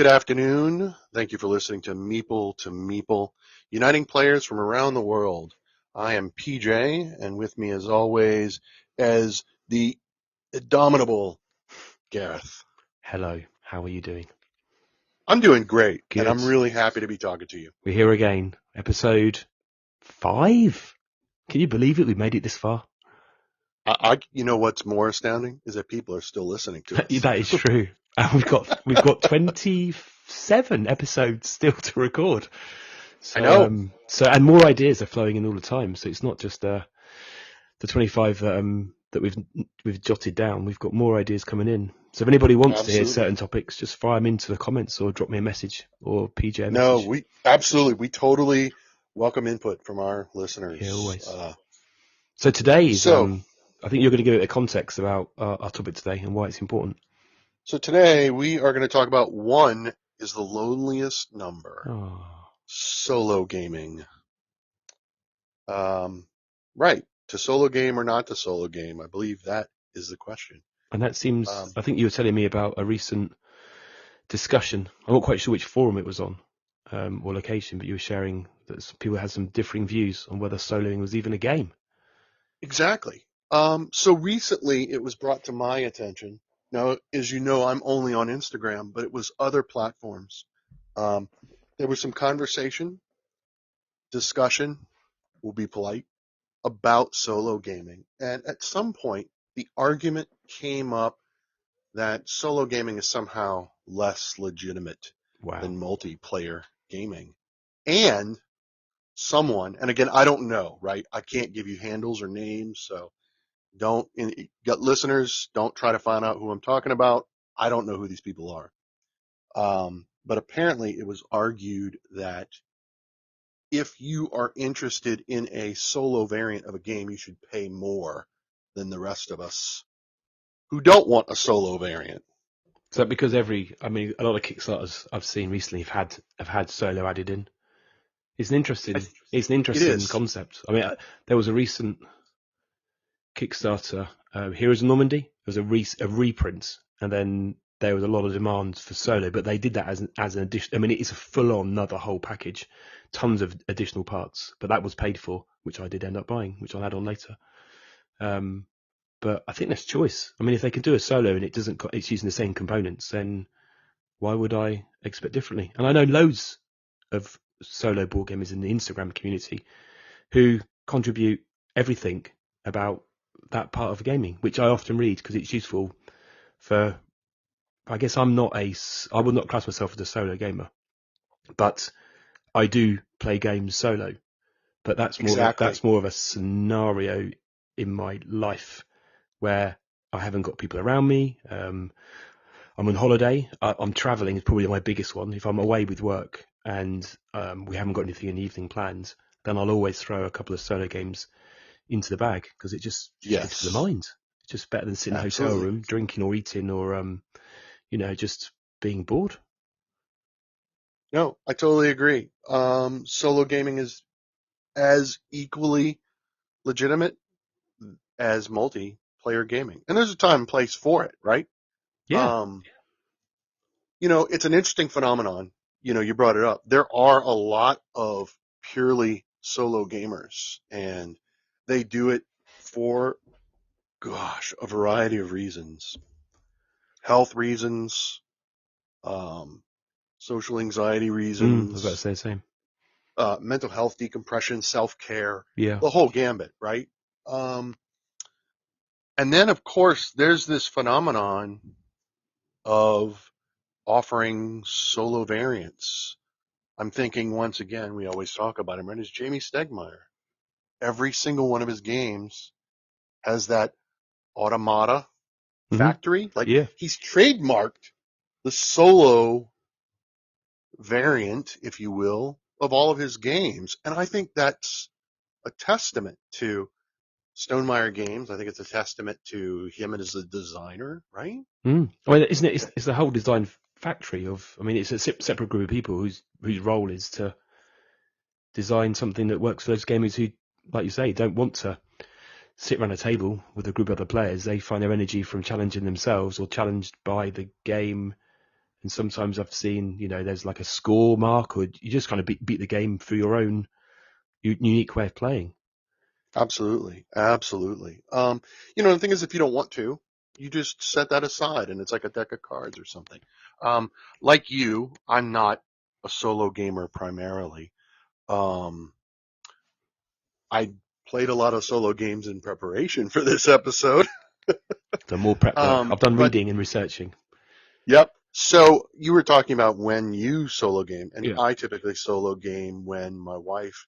Good afternoon. Thank you for listening to Meeple, uniting players from around the world. I am PJ, and with me as always is the indomitable Gareth. Hello, how are you doing? I'm doing great, Good. and I'm really happy to be talking to you. We're here again, episode 5. Can you believe it? We made it this far. You know what's more astounding is that people are still listening to us. That is true. And we've got 27 episodes still to record. So, I know. And more ideas are flowing in all the time. So it's not just the 25 that we've jotted down. We've got more ideas coming in. So if anybody wants to hear certain topics, just fire them into the comments or drop me a message or PJ a message. No, we totally welcome input from our listeners. Yeah, always. So today is, I think you're going to give it a context about our topic today and why it's important. So today we are going to talk about one is the loneliest number. Oh. Solo gaming. Right. To solo game or not to solo game? I believe that is the question. And that seems, I think you were telling me about a recent discussion. I'm not quite sure which forum it was on or location, but you were sharing that people had some differing views on whether soloing was even a game. Exactly. So recently it was brought to my attention. Now, as you know, I'm only on Instagram, but it was other platforms. There was some discussion, we'll be polite, about solo gaming. And at some point, the argument came up that solo gaming is somehow less legitimate than multiplayer gaming. And and again, I don't know, right? I can't give you handles or names, so listeners, don't try to find out who I'm talking about. I don't know who these people are. But apparently it was argued that if you are interested in a solo variant of a game, you should pay more than the rest of us who don't want a solo variant. Is that because a lot of Kickstarters I've seen recently have had solo added in? It's an interesting concept. I mean, there was a recent Kickstarter, Heroes of Normandy. There was a reprint, and then there was a lot of demand for solo, but they did that as an addition. I mean, it's a full-on another whole package, tons of additional parts, but that was paid for, which I did end up buying, which I'll add on later. But I think that's choice. I mean, if they can do a solo and it's using the same components, then why would I expect differently? And I know loads of solo board gamers in the Instagram community who contribute everything about that part of gaming, which I often read because it's useful for. I guess I would not class myself as a solo gamer, but I do play games solo. But that's more of a scenario in my life where I haven't got people around me. I'm on holiday. I'm traveling is probably my biggest one. If I'm away with work and we haven't got anything in the evening planned, then I'll always throw a couple of solo games into the bag because it just gets to the mind. It's just better than sitting in a hotel room, drinking or eating or, just being bored. No, I totally agree. Solo gaming is as equally legitimate as multiplayer gaming. And there's a time and place for it, right? Yeah. It's an interesting phenomenon. You brought it up. There are a lot of purely solo gamers, and they do it for, a variety of reasons. Health reasons, social anxiety reasons. I was about to say the same. Mental health decompression, self-care, the whole gambit, right? And then, of course, there's this phenomenon of offering solo variants. I'm thinking, once again, we always talk about him, right? Is Jamie Stegmaier. Every single one of his games has that automata factory. He's trademarked the solo variant, if you will, of all of his games. And I think that's a testament to Stonemaier Games. I think it's a testament to him as a designer, right? I mean, isn't it? It's the whole design factory of. I mean, it's a separate group of people whose role is to design something that works for those gamers who, like you say, don't want to sit around a table with a group of other players. They find their energy from challenging themselves or challenged by the game And sometimes I've seen, there's like a score mark, or you just kind of beat the game through your own unique way of playing. Absolutely. Absolutely. The thing is, if you don't want to, you just set that aside and it's like a deck of cards or something. Like you, I'm not a solo gamer primarily. Um, I played a lot of solo games in preparation for this episode. So more prep work. I've done But reading and researching. yep. So you were talking about when you solo game, and Yeah. I typically solo game when my wife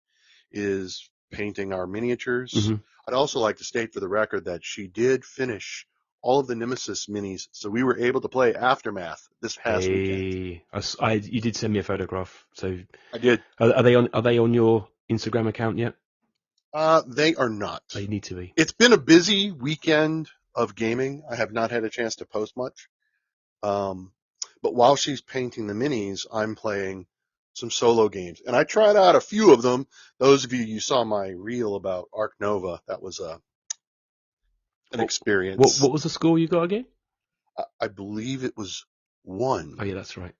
is painting our miniatures. hmm I'd also like to state for the record that she did finish all of the Nemesis minis, so we were able to play Aftermath this past weekend. Hey, you did send me a photograph. So I did. are they on your Instagram account yet? They are not. They need to be. It's been a busy weekend of gaming. I have not had a chance to post much. Um, but while she's painting the minis, I'm playing some solo games. And I tried out a few of them. Those of you saw my reel about Arc Nova, that was an What experience. what was the score you got again? I believe it was Oh one, yeah, that's right.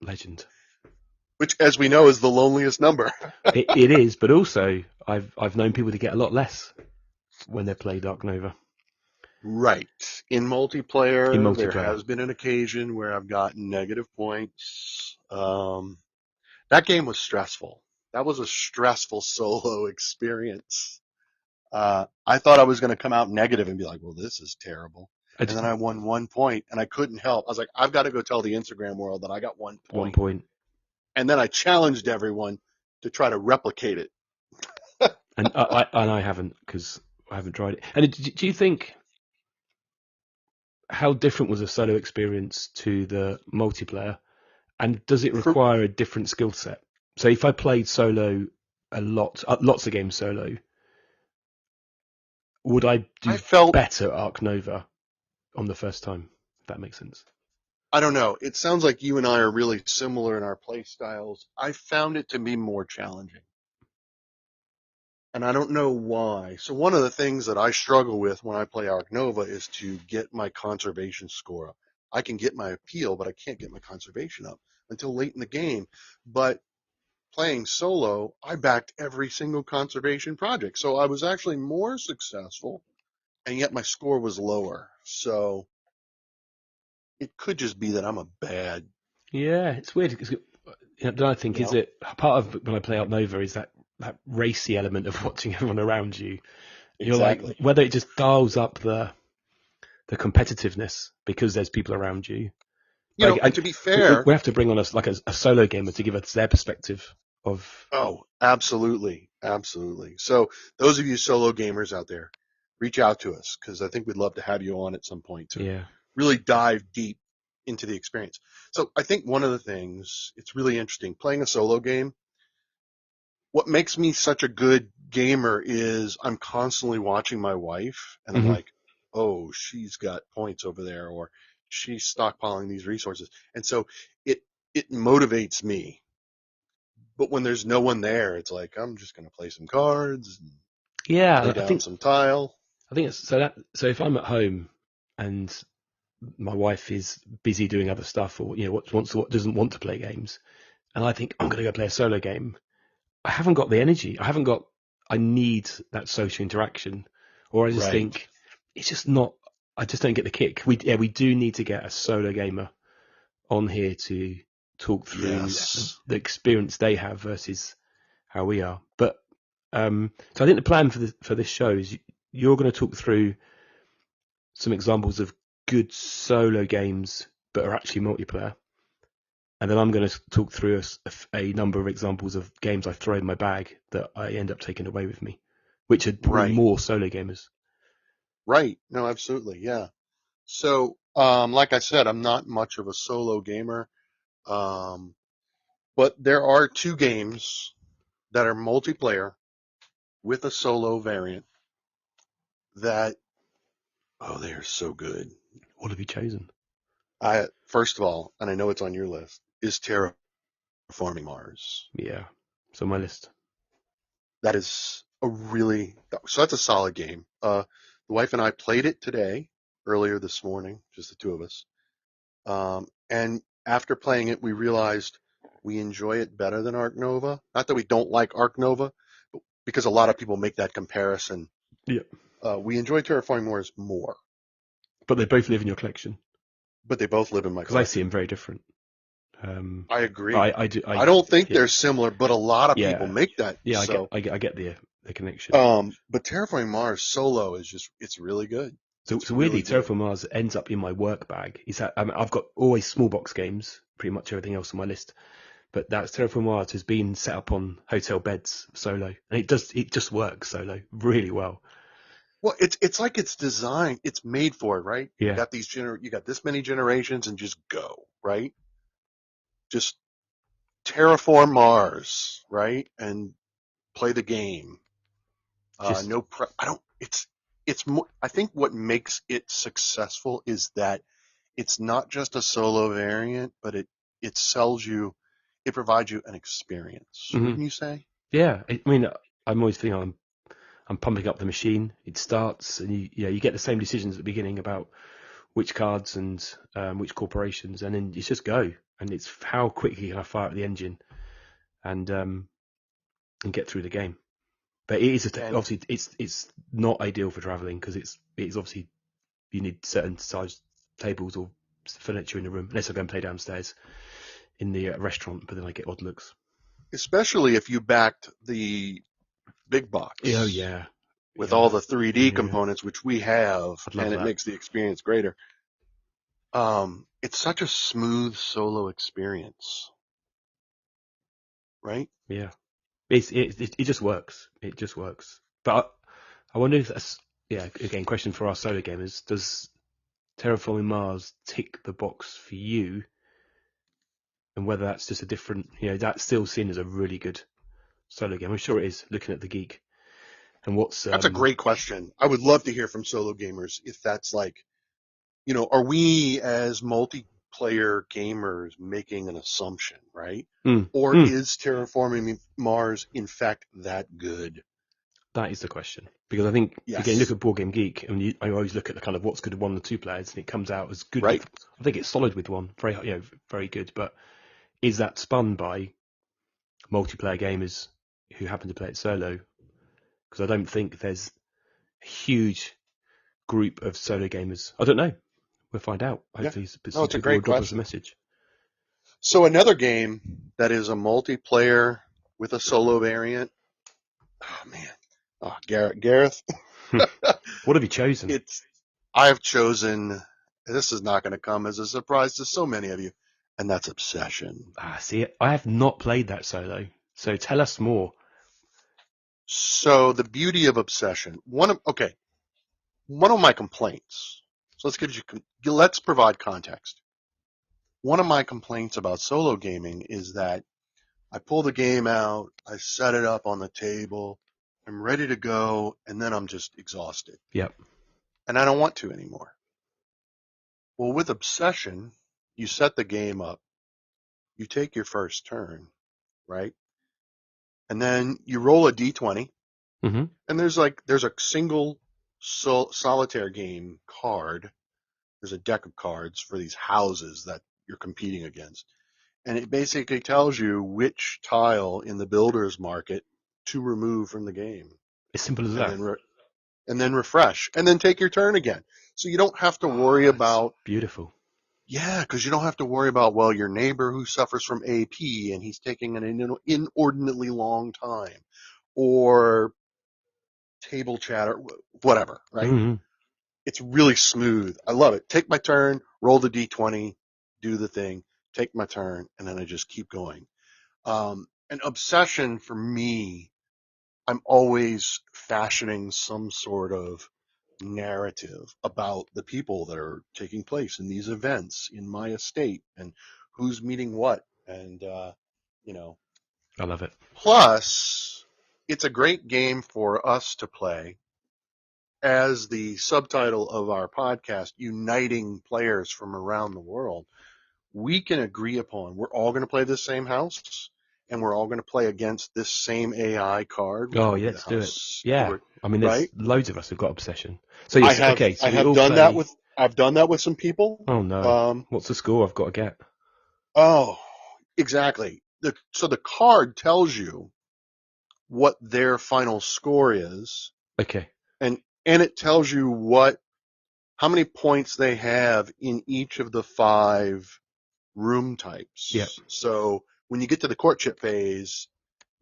Legend. which, as we know, is the loneliest number. It is, but also I've known people to get a lot less when they play Dark Nova Right. In in multiplayer, there multiplayer. has been an occasion where I've gotten negative points. That game was stressful. That was a stressful solo experience. I thought I was going to come out negative and be like, well, this is terrible. And then I won 1 point and I couldn't help. I was like, I've got to go tell the Instagram world that I got 1 point. 1 point. And then I challenged everyone to try to replicate it. And I haven't, because I haven't tried it. And do you think, how different was the solo experience to the multiplayer? And does it For, require a different skill set? So if I played solo a lot, lots of games solo, would I I do felt, better at Arc Nova on the first time? If that makes sense. I don't know. It sounds like you and I are really similar in our play styles. I found it to be more challenging. And I don't know why. So one of the things that I struggle with when I play Arc Nova is to get my conservation score up. I can get my appeal, but I can't get my conservation up until late in the game. But playing solo, I backed every single conservation project. So I was actually more successful, and yet my score was lower. So it could just be that I'm a bad, Yeah, it's weird. Don't I think, you is know, it part of when I play Arc Nova is that racy element of watching everyone around you. You're like, exactly. whether it just dials up the competitiveness because there's people around you. But And to be fair, we have to bring on us like a solo gamer to give us their perspective of. oh, absolutely. Absolutely. So those of you solo gamers out there, reach out to us because I think we'd love to have you on at some point to Yeah. really dive deep into the experience. So I think one of the things, it's really interesting playing a solo game. What makes me such a good gamer is I'm constantly watching my wife and I'm hmm like, oh, she's got points over there or she's stockpiling these resources. And so it, it motivates me. But when there's no one there, it's like, I'm just going to play some cards and lay Yeah, I down think some tile. I think it's so if I'm at home and my wife is busy doing other stuff, or what doesn't want to play games, and I think I'm going to go play a solo game, I haven't got the energy. I need that social interaction, or I just Right. think it's just not. I just don't get the kick. We do need to get a solo gamer on here to talk through Yes. the experience they have versus how we are. But so I think the plan for this show is you're going to talk through some examples of good solo games but are actually multiplayer. And then I'm going to talk through a number of examples of games I've thrown in my bag that I end up taking away with me, which are probably Right. more solo gamers. Right. No, absolutely. Yeah. So, like I said, I'm not much of a solo gamer. Um, but there are two games that are multiplayer with a solo variant that, oh, they are so good. What have you chosen? First of all, and I know it's on your list, is Terraforming Mars. Yeah, it's on my list. That is so that's a solid game. The wife and I played it today, earlier this morning, just the two of us. And after playing it, we realized we enjoy it better than Ark Nova. Not that we don't like Ark Nova, but because a lot of people make that comparison. Yeah. We enjoy Terraforming Mars more, But they both live in your collection but they both live in my because I see collection. them very different. I agree. I do. I don't think Yeah, they're similar, but a lot of people yeah, make that. yeah. So, I get the connection. but Terraforming Mars solo is it's really good. So, It's so weirdly, really good. Terraform Mars ends up in my work bag. I've got always small box games, pretty much everything else on my list. But that's Terraform Mars has been set up on hotel beds solo, and it just works solo really well. Well, it's like it's designed, it's made for it, right? You Yeah, got you got this many generations and just go, right? Just terraform Mars, right? And play the game. just No, I don't. It's more. I think what makes it successful is that it's not just a solo variant, but it sells you, it provides you an experience. mhm. Wouldn't you say? Yeah. I mean, I'm always thinking I'm pumping up the machine. It starts, and you get the same decisions at the beginning about which cards and which corporations, and then it's just go, and it's how quickly can I fire up the engine and get through the game. But it is And obviously it's not ideal for traveling because it's obviously you need certain size tables or furniture in the room unless I go and play downstairs in the restaurant, but then I get odd looks. especially if you backed the big Oh box yeah, with yeah, all the 3D yeah. components, which we have, I'd love and it that. makes the experience greater. It's such a smooth solo experience, right? Yeah, it just works. It just works. But I wonder if that's again question for our solo gamers. Does Terraforming Mars tick the box for you, and whether that's just a different, that's still seen as a really good solo game. I'm sure it is. Looking at the geek and what's That's a great question. I would love to hear from solo gamers if that's like, are we as multiplayer gamers making an assumption, right? mm, Or mm, is Terraforming Mars in fact that good? that is the question because I think again look Yes. at Board Game Geek and I always look at the kind of what's good with one or two players and it comes out as good with. Right? I think it's solid with one, very very good. But is that spun by multiplayer gamers who happen to play it solo? Because I don't think there's a huge group of solo gamers. I don't know. We'll find out. Yeah. Hopefully, No, some it's a people will great drop us a question. message. So another game that is a multiplayer with a solo variant. Oh man. Oh, Gareth. What have you chosen? It's I've chosen, this is not going to come as a surprise to so many of you, and that's Obsession. See, I have not played that solo, so tell us more. So the beauty of Obsession, one of my complaints. So let's provide context. One of my complaints about solo gaming is that I pull the game out, I set it up on the table, I'm ready to go, and then I'm just exhausted. Yep. And I don't want to anymore. Well, with Obsession, you set the game up, you take your first turn, right? And then you roll a d20, Mm-hmm. and there's a single solitaire game card. There's a deck of cards for these houses that you're competing against. And it basically tells you which tile in the builder's market to remove from the game. As simple as And that. then refresh. And then take your turn again. So you don't have to worry That's about, beautiful. yeah, because you don't have to worry about, well, your neighbor who suffers from AP and he's taking an inordinately long time. Or table chat or whatever, right? Mm-hmm. It's really smooth. I love it. Take my turn, roll the d20, do the thing, take my turn, and then I just keep going. An obsession for me, I'm always fashioning some sort of narrative about the people that are taking place in these events in my estate and who's meeting what. And, you know, I love it. plus it's a great game for us to play as the subtitle of our podcast, uniting players from around the world. We can agree upon we're all going to play this same house and we're all going to play against this same AI card, which Oh, will yeah, be the let's do it. house Yeah. steward, I mean, there's right? loads of us who've got obsession. So yes, okay. I So we have all done that play. with I've done that with some people. Oh no, what's the score I've got to get? Oh, exactly. So the card tells you what their final score is, Okay. and it tells you how many points they have in each of the 5 room Yeah. types. So when you get to the courtship phase,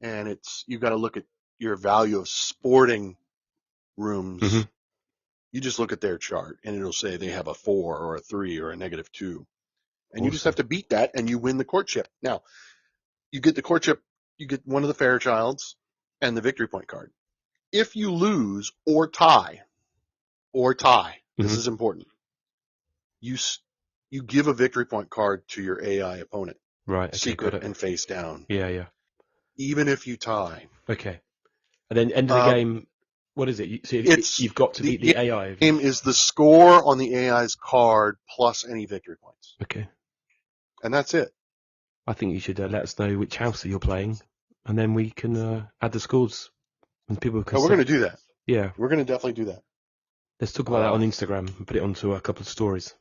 and you've got to look at your value of sporting hmm rooms, you just look at their chart, and it'll say they have a 4 or a 3 or a -2, and you just have Awesome. to beat that, and you win the courtship. Now you get the courtship, you get one of the Fairchilds and the victory point card. If you lose or tie, this hmm is important. You give a victory point card to your AI opponent, Right. Okay. Got secret it. and face down, Yeah. Yeah. even if you tie. Okay. And then end of the Um, game. What is it? So it's you've got to beat the the AI, have you? game is the score on the AI's card plus any victory points, Okay. and that's it. I think you should let us know which house that you're playing, and then we can add the scores, and people can Oh, we're say, going to do that. yeah, We're going to definitely do that. let's talk about that on Um, Instagram and put it onto a couple of stories.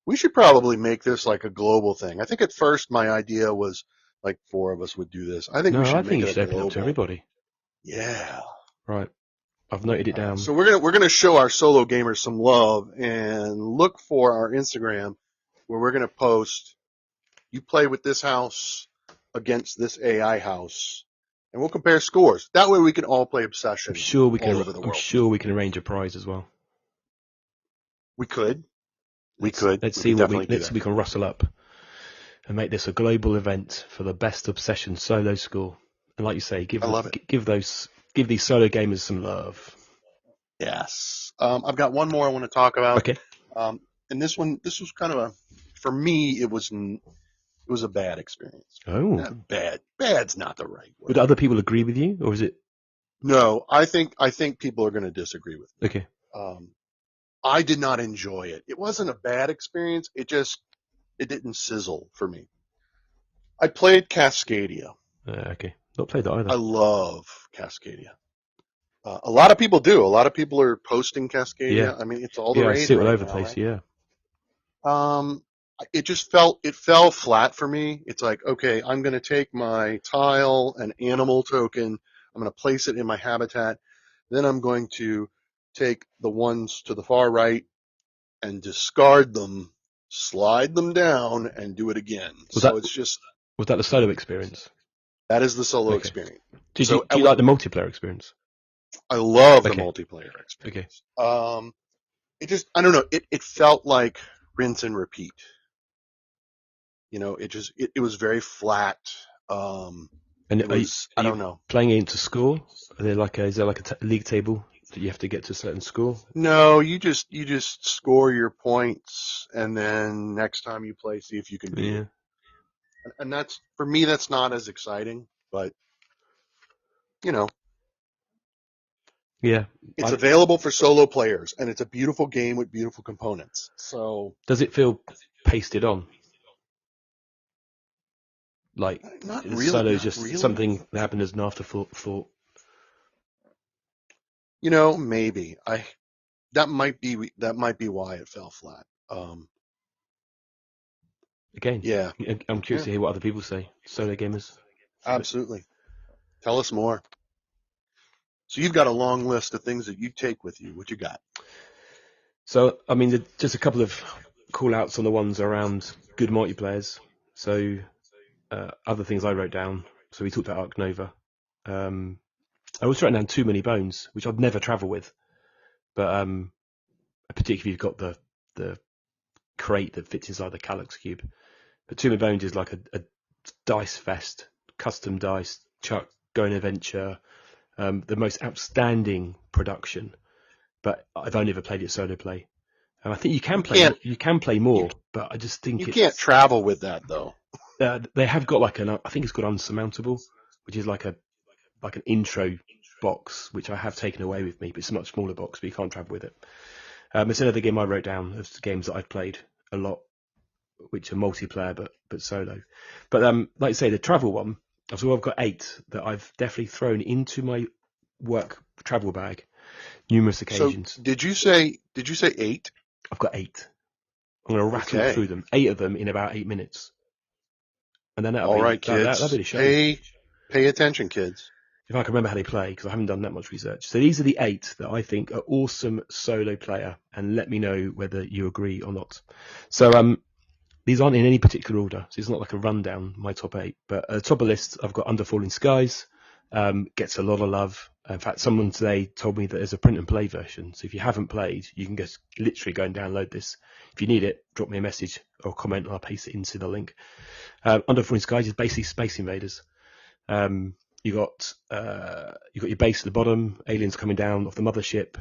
we should probably make this like a global thing. I think at first my idea was like 4 of us would do this. I think we No, I should think make you it a should open it up to global. everybody. Yeah. Right. I've noted it down. So we're gonna show our solo gamers some love and look for our Instagram where we're gonna post. You play with this house against this AI house, and we'll compare scores. That way we can all play I'm Obsession sure we all can. over the I'm world. sure we can arrange a prize as well. We could. We Let's could. let's We see could what we definitely do let's see that. if we can rustle up and make this a global event for the best Obsession solo score. And like you say, I love it. give these solo gamers some love. Yes. I've got one more I want to talk about. Okay. And this was kind of for me, it was a bad experience. Oh, Not bad. Bad's not the right would word. other people agree with you, or is it No, I think people are going to disagree with me. okay? Um, I did not enjoy it. It wasn't a bad experience. It didn't sizzle for me. I played Cascadia. Okay, not played that I either. love Cascadia. A lot of people do. A lot of people are posting Yeah, Cascadia. I mean, it's all the yeah, I rage see it all right over the now, place. right? Yeah, Um, it fell flat for me. It's like, okay, I'm going to take my tile and animal token. I'm going to place it in my habitat. Then I'm going to take the ones to the far right and discard them, slide them down, and do it again. was So that it's just was that the solo experience? that is the solo Okay. experience. Did you So do you like the multiplayer experience? I love the Okay, multiplayer okay, experience. I don't know. It felt like rinse and repeat. It was very flat. Um, and it was are I you don't know. playing it into score? Is there like a league table that you have to get to a certain score? No, you just score your points, and then next time you play, see if you can beat it. Yeah, And that's for me. That's not as exciting, but you know, yeah. it's available for solo players, and it's a beautiful game with beautiful components. So Does it feel pasted on? Like not the really, solo is not just really. something that happened as an afterthought. Maybe that might be why it fell flat. Again, Yeah, I'm curious yeah, to hear what other people say. Solo gamers. absolutely. Tell us more. So you've got a long list of things that you take with you. What you got? So, I mean, just a couple of call outs on the ones around good multiplayers. So, other things I wrote down. So we talked about Arc Nova. I also wrote down Too Many Bones, which I'd never travel with, but particularly if you've got the crate that fits inside the Calyx cube. But Too Many Bones is like a dice fest, custom dice, Chuck, Go on Adventure, the most outstanding production. But I've only ever played it solo play. And I think You can't you can play you more, but I just think you can't it's travel with that though. they have got like I think it's called Unsurmountable, which is like an intro box, which I have taken away with me, but it's a much smaller box, but you can't travel with it. It's another game I wrote down of games that I've played a lot, which are multiplayer but solo. But like I say, the travel one, so I've got 8 that I've definitely thrown into my work travel bag numerous So occasions. did you say 8? I've got 8. I'm going to rattle Okay. through them. 8 of them in about 8 minutes. and then All right, that'll be kids. the show. Pay attention, kids. If I can remember how they play, because I haven't done that much research. So these are the 8 that I think are awesome solo player, and let me know whether you agree or not. So these aren't in any particular order, so it's not like a rundown, my top 8. But at the top of the list, I've got Under Falling Skies, gets a lot of love. In fact, someone today told me that there's a print and play version. So if you haven't played, you can just literally go and download this. If you need it, drop me a message or comment, and I'll paste it into the link. Under Falling Skies is basically Space Invaders. You got your base at the bottom, aliens coming down off the mothership.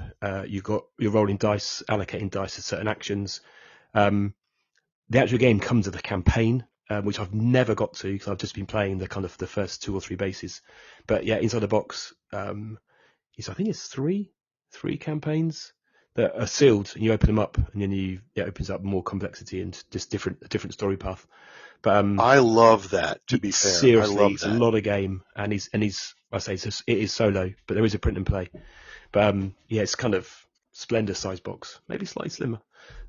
You're rolling dice, allocating dice to certain actions. The actual game comes with a campaign, which I've never got to because I've just been playing the kind of the first 2 or 3 bases. But yeah, inside the box, I think it's three campaigns that are sealed, and you open them up, and then it opens up more complexity and just a different story path. But I love that. To be fair, seriously, I love it's that. a lot of game, and it is solo, but there is a print and play. But yeah, it's kind of Splendor size box, maybe slightly slimmer.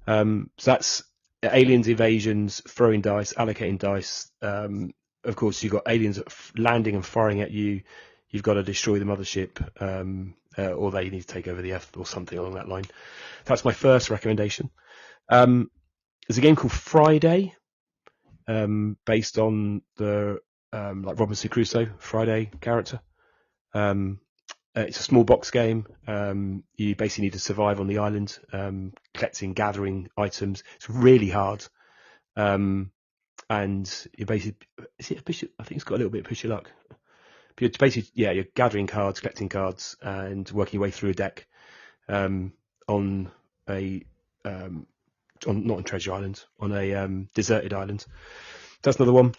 So that's aliens, evasions, throwing dice, allocating dice. Of course, you've got aliens landing and firing at you. You've got to destroy the mothership, or they need to take over the Earth, or something along that line. That's my first recommendation. There's a game called Friday, based on the like Robinson Crusoe Friday character. It's a small box game. You basically need to survive on the island, gathering items. It's really hard. And you basically, is it a bishop? I think it's got a little bit of push your luck. But you're basically, you're gathering cards, collecting cards, and working your way through a deck on a not on Treasure Island, on a deserted island. That's another one.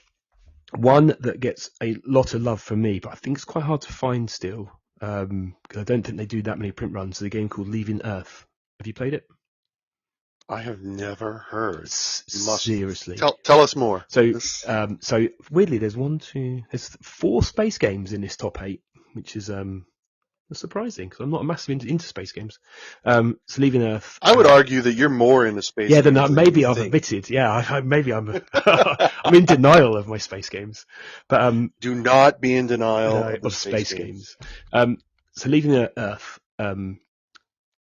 One that gets a lot of love from me, but I think it's quite hard to find still, because I don't think they do that many print runs. Is a game called Leaving Earth. Have you played it? I have never heard. Seriously. Tell us more. So weirdly, there's 4 space games in this top 8, which is surprising because I'm not massive into space games. So Leaving Earth. I would argue that you're more into space. Yeah, games then maybe I've admitted. Yeah, maybe I'm I'm in denial of my space games. But do not be in denial of space games. So Leaving Earth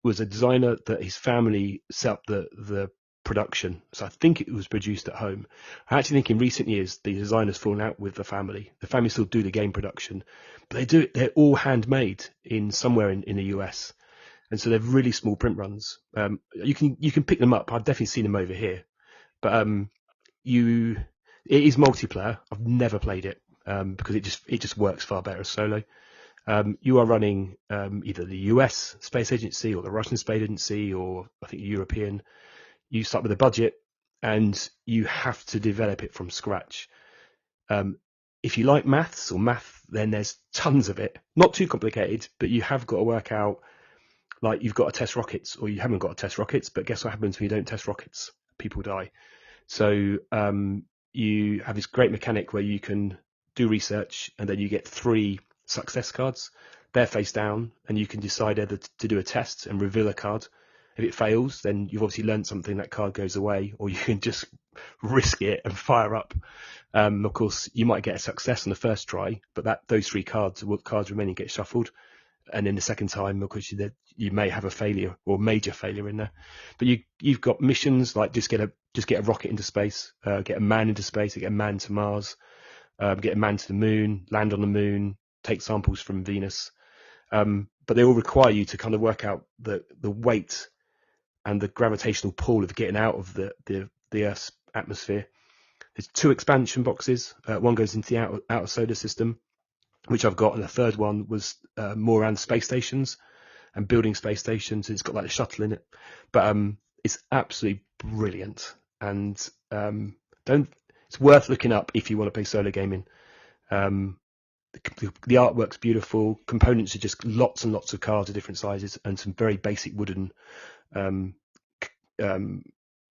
was a designer that his family set up the production. So I think it was produced at home. I actually think in recent years the designer's fallen out with the family. The family still do the game production, but they're all handmade in somewhere in the US. And so they're really small print runs. You can pick them up. I've definitely seen them over here. But it is multiplayer. I've never played it because it just works far better as solo. You are running either the US Space Agency or the Russian Space Agency, or I think European. You start with a budget and you have to develop it from scratch. If you like maths, then there's tons of it. Not too complicated, but you have got to work out, like you've got to test rockets, or you haven't got to test rockets, but guess what happens when you don't test rockets? People die. So you have this great mechanic where you can do research, and then you get 3 success cards. They're face down, and you can decide either to do a test and reveal a card. If it fails, then you've obviously learned something, that card goes away, or you can just risk it and fire up. Of course, you might get a success on the first try, but those 3 cards remaining get shuffled. And then the second time, of course, you may have a failure or major failure in there. But you've got missions like just get a rocket into space, get a man into space, get a man to Mars, get a man to the moon, land on the moon, take samples from Venus. But they all require you to kind of work out the weight and the gravitational pull of getting out of the Earth's atmosphere. There's 2 expansion boxes. One goes into the outer solar system, which I've got, and the third one was more around space stations and building space stations. It's got like a shuttle in it, but it's absolutely brilliant, and it's worth looking up if you want to play solo gaming. The artwork's beautiful. Components are just lots and lots of cards of different sizes and some very basic wooden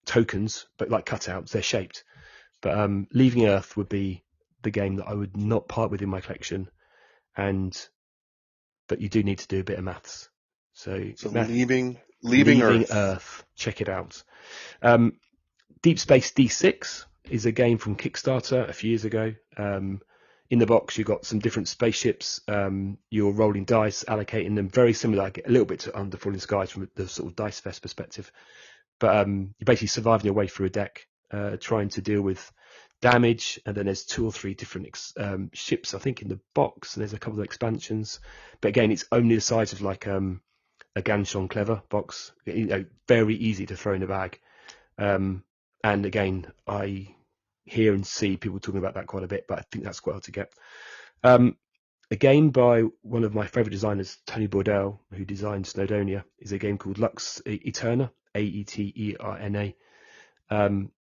tokens, but like cutouts. They're shaped. But Leaving Earth would be the game that I would not part with in my collection, but you do need to do a bit of maths. So Leaving Earth. Check it out. Deep Space D6 is a game from Kickstarter a few years ago. In the box, you've got some different spaceships. You're rolling dice, allocating them, very similar, like a little bit to Under Falling Skies from the sort of Dice Fest perspective. But you're basically surviving your way through a deck, trying to deal with damage. And then there's 2 or 3 different ships, I think, in the box. And there's a couple of expansions. But again, it's only the size of like a Ganshon Clever box. Very easy to throw in the bag. And again, I hear and see people talking about that quite a bit, but I think that's quite hard to get. A game by one of my favorite designers, Tony Bordell, who designed Snowdonia, is a game called Lux Aeterna, Aeterna.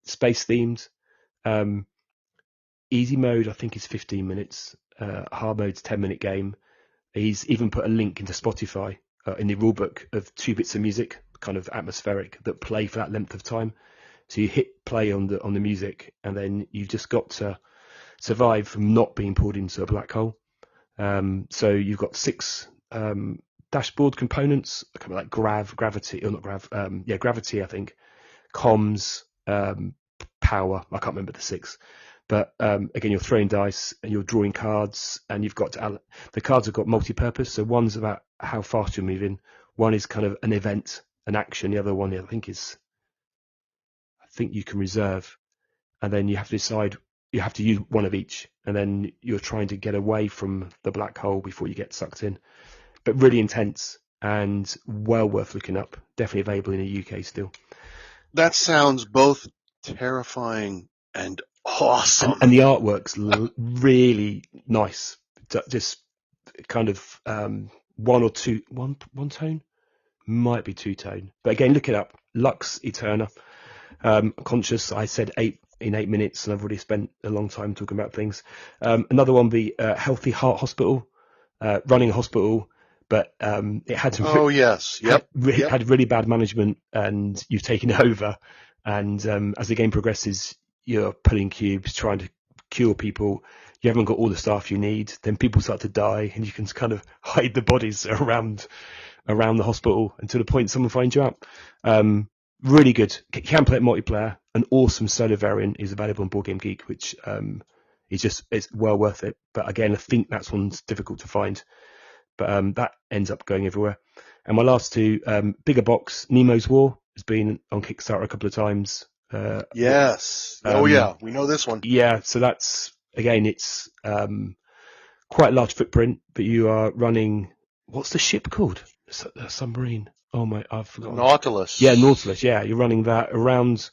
Space themed. Easy mode, I think, is 15 minutes. Hard mode's 10-minute game. He's even put a link into Spotify in the rulebook of 2 bits of music, kind of atmospheric, that play for that length of time. So you hit play on the music, and then you've just got to survive from not being pulled into a black hole. So you've got 6 dashboard components, kind of like gravity, or not gravity, I think, comms, power. I can't remember the 6. But again, you're throwing dice and you're drawing cards, and you've got the cards have got multi-purpose. So one's about how fast you're moving. One is kind of an event, an action. The other one, I think you can reserve, and then you have to decide. You have to use one of each, and then you're trying to get away from the black hole before you get sucked in. But really intense and well worth looking up. Definitely available in the UK still. That sounds both terrifying and awesome. And the artwork's really nice. Just kind of one tone, might be 2-tone. But again, look it up. Lux Aeterna. Conscious, I said 8 minutes, and I've already spent a long time talking about things. Another one be Healthy Heart Hospital, running a hospital, but it had some had really bad management, and you've taken it over. And as the game progresses, you're pulling cubes, trying to cure people. You haven't got all the staff you need. Then people start to die, and you can kind of hide the bodies around the hospital until the point someone finds you out. Really good. You can play it multiplayer. An awesome solo variant is available on Board Game Geek, which it's well worth it. But again, I think that's one's difficult to find. But that ends up going everywhere. And my last 2, bigger box, Nemo's War, has been on Kickstarter a couple of times. Yes. We know this one. Yeah, so that's, again, it's quite a large footprint, but you are running, what's the ship called? A submarine. Oh my, I've forgotten. Nautilus. Yeah, Nautilus. Yeah, you're running that around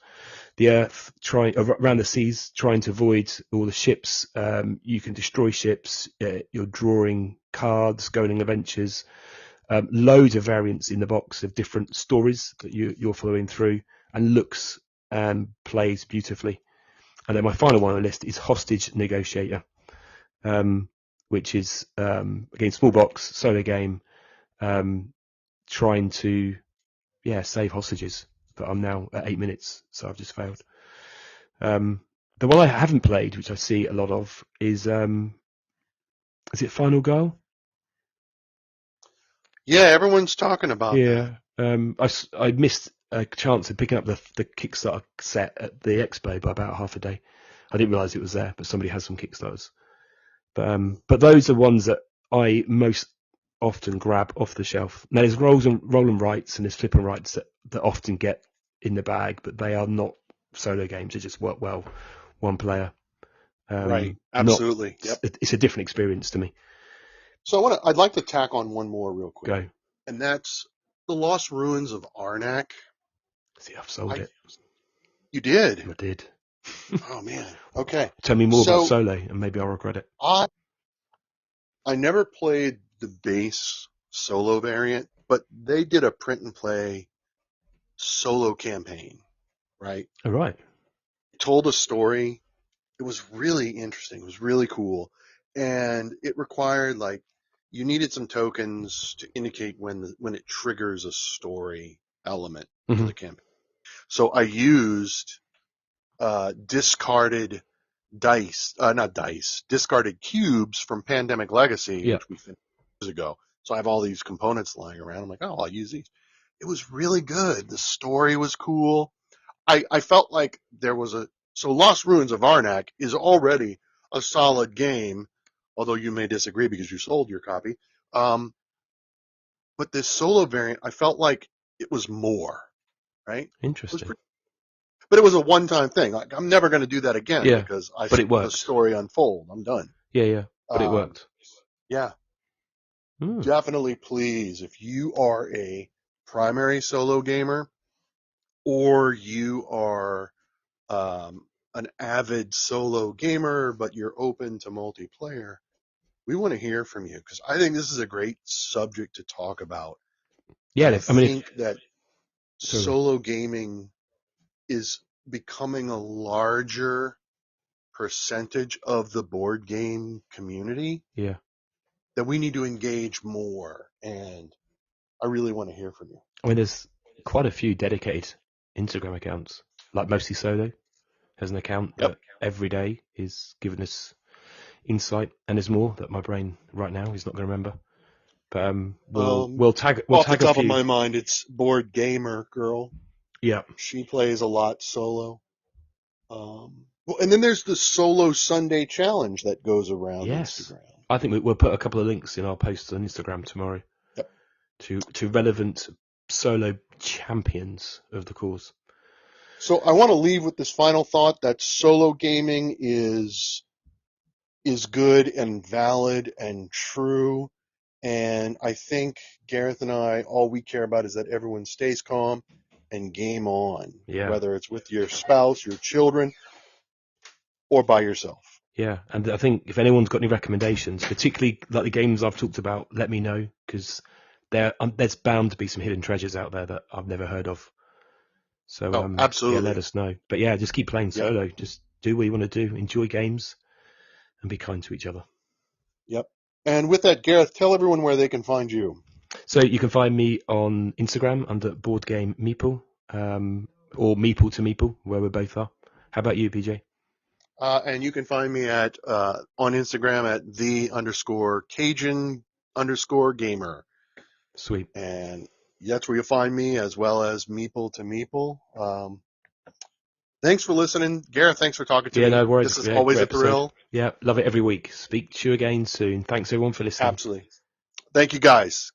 the Earth, around the seas, trying to avoid all the ships. You can destroy ships. You're drawing cards, going on adventures. Loads of variants in the box of different stories that you're following through, and looks and plays beautifully. And then my final one on the list is Hostage Negotiator, which is again, small box, solo game, trying to save hostages. But I'm now at 8 minutes, so I've just failed. The one I haven't played, which I see a lot of, is it Final Girl? Yeah, everyone's talking about that. I missed a chance of picking up the Kickstarter set at the expo by about half a day. I didn't realise it was there, but somebody has some Kickstarters. But those are ones that I most often grab off the shelf. Now there's roll and writes, and there's flip and writes that often get in the bag, but they are not solo games. They just work well, one player. Right, absolutely. It's a different experience to me. So I'd like to tack on one more real quick. Go. And that's The Lost Ruins of Arnak. See, I've sold it. You did? I did. Oh, man. Okay. Tell me more about solo, and maybe I'll regret it. I never played the base solo variant, but they did a print and play solo campaign, right? All right. It told a story. It was really interesting. It was really cool. And it required, you needed some tokens to indicate when it triggers a story element to the campaign. So I used discarded discarded cubes from Pandemic Legacy, which we finished years ago. So I have all these components lying around. I'm like, I'll use these. It was really good. The story was cool. I felt like there was So Lost Ruins of Arnak is already a solid game, although you may disagree because you sold your copy. But this solo variant, I felt like it was more, right? Interesting. But it was a one-time thing. Like, I'm never going to do that again Yeah, because I but it saw the worked. story unfold. I'm done. Yeah, but it worked. Yeah, Mm. definitely please. If you are a primary solo gamer or you are an avid solo gamer, but you're open to multiplayer, we want to hear from you because I think this is a great subject to talk about. Yeah, And I think that sorry. solo gaming is becoming a larger percentage of the board game community Yeah. that we need to engage more. And I really want to hear from you. I mean, there's quite a few dedicated Instagram accounts, like Mostly Solo has an account Yep. that every day is giving us insight, and there's more that my brain right now is not going to remember. But we'll tag off the a top few. of my mind, it's Board Gamer Girl. Yeah. She plays a lot solo. Well, and then there's the Solo Sunday Challenge that goes around Yes. Instagram. I think we'll put a couple of links in our posts on Instagram tomorrow. Yep. To relevant solo champions of the cause. So I want to leave with this final thought that solo gaming is good and valid and true. And I think Gareth and I, all we care about is that everyone stays calm and game on, whether it's with your spouse, your children, or by yourself. Yeah, and I think if anyone's got any recommendations, particularly like the games I've talked about, let me know, because there's bound to be some hidden treasures out there that I've never heard of. So absolutely. Yeah, let us know. But yeah, just keep playing solo. Yep. Just do what you want to do, enjoy games, and be kind to each other. Yep. And with that, Gareth, tell everyone where they can find you. So you can find me on Instagram under Board Game Meeple, or Meeple to Meeple, where we both are. How about you, PJ? And you can find me on Instagram at _Cajun_gamer. Sweet. And that's where you'll find me, as well as Meeple to Meeple. Thanks for listening. Gareth, thanks for talking to me. No worries. This is always a thrill. Yeah, love it every week. Speak to you again soon. Thanks everyone for listening. Absolutely. Thank you, guys.